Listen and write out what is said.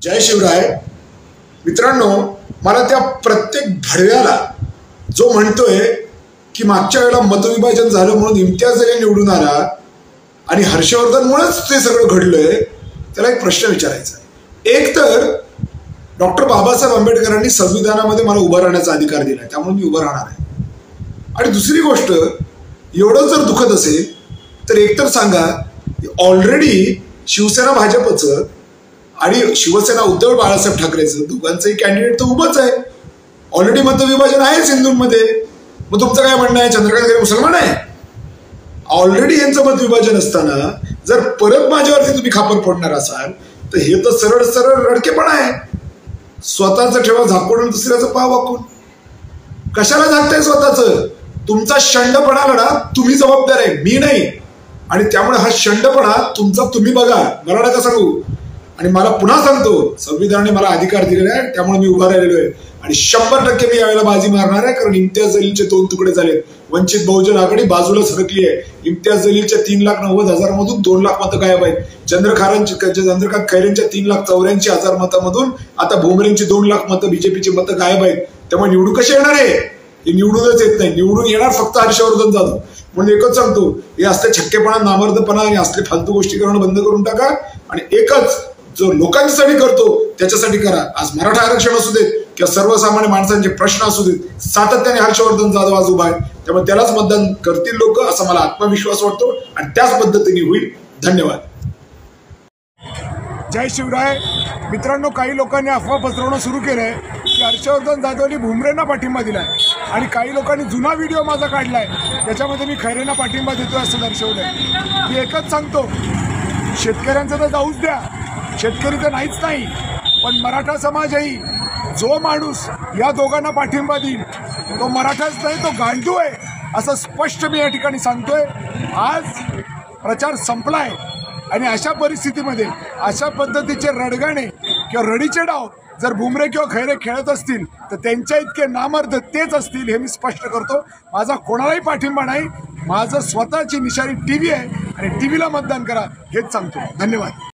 जय शिवराय मित्रांनो, मला त्या प्रत्येक भडव्याला जो म्हणतोय की मागच्या वेळेला मतविभाजन झालं म्हणून इम्तियाज जलील निवडून आला आणि हर्षवर्धनमुळेच ते सगळं घडलंय, त्याला एक प्रश्न विचारायचा आहे। एक तर डॉक्टर बाबासाहेब आंबेडकरांनी संविधानामध्ये मला उभं राहण्याचा अधिकार दिलाय, त्यामुळे मी उभं राहणार आहे। आणि दुसरी गोष्ट, एवढं जर दुखत असेल तर एकतर सांगा, ऑलरेडी शिवसेना भाजपचं आणि शिवसेना उद्धव बाळासाहेब ठाकरेचं दोघांचंही कॅन्डिडेट तर उभंच आहे। ऑलरेडी मतविभाजन आहे सिंधूमध्ये। मग तुमचं काय म्हणणं आहे, चंद्रकांत खैरे मुसलमान आहे? ऑलरेडी यांचं मतविभाजन असताना जर परत माझ्यावरती तुम्ही खापर फोडणार असाल तर हे तर सरळ सरळ रडकेपणा आहे। स्वतःचं ठेवा झाकून, दुसऱ्याचं पाव वाकून। कशाला झाकताय स्वतःचं? तुमचा शंडपणा लढा, तुम्ही जबाबदार आहे, मी नाही। आणि त्यामुळे हा शंडपणा तुमचा तुम्ही बघा, मला नका सांगू। आणि मला पुन्हा सांगतो, संविधानाने मला अधिकार दिलेला आहे, त्यामुळे मी उभा राहिलेलो आहे। आणि 100% मी यावेळेला बाजी मारणार आहे, कारण इम्तियाज जलीलचे 2 तुकडे झाले। वंचित बहुजन आघाडी बाजूला सरकली आहे। इम्तियाज जलीलच्या 3,90,000 मधून 2 लाख मतं गायब आहेत। चंद्रकांत खैरेंच्या 3,84,000 मतांमधून आता भुमरेंची 2 लाख मतं, बीजेपीची मतं गायब आहेत। त्यामुळे निवडून कसे येणार आहे? हे निवडूनच येत नाही। निवडून येणार फक्त हर्षवर्धन जाधव। म्हणून एकच सांगतो, हे असले छक्केपणा, नामर्दपणा आणि असले फालतू गोष्टी करणं बंद करून टाका। आणि एकच, जो लोकांसाठी करतो त्याच्यासाठी करा। आज मराठा आरक्षण असू देत किंवा सर्वसामान्य माणसांचे प्रश्न असू देत, सातत्याने हर्षवर्धन जाधव आज उभा आहे, त्यामुळे त्यालाच मतदान करतील लोक, असा मला आत्मविश्वास वाटतो आणि त्याच पद्धतीने होईल। धन्यवाद। जय शिवराय मित्रांनो, काही लोकांनी अफवा पसरवणं सुरू केलंय की हर्षवर्धन जाधवनी भुमरेंना पाठिंबा दिलाय आणि काही लोकांनी जुना व्हिडिओ माझा काढलाय त्याच्यामध्ये मी खैरेंना पाठिंबा देतोय असं दर्शवलंय। मी एकच सांगतो, शेतकऱ्यांचं तर जाऊच द्या, शेतकरी तर नाहीच नाही, पण मराठा समाजही, जो माणूस या दोघांना पाठिंबा देईल तो मराठाच नाही, तो गांडू आहे, असं स्पष्ट मी या ठिकाणी सांगतोय। आज प्रचार संपलाय आणि अशा परिस्थितीमध्ये अशा पद्धतीचे रडगाणे किंवा रडीचे डाव जर भुमरे किंवा खैरे खेळत असतील तर त्यांच्या इतके नामर्द तेच असतील, हे मी स्पष्ट करतो। माझा कोणालाही पाठिंबा नाही, माझं स्वतःची निशाणी टीव्ही आहे आणि टीव्हीला मतदान करा हेच सांगतो। धन्यवाद।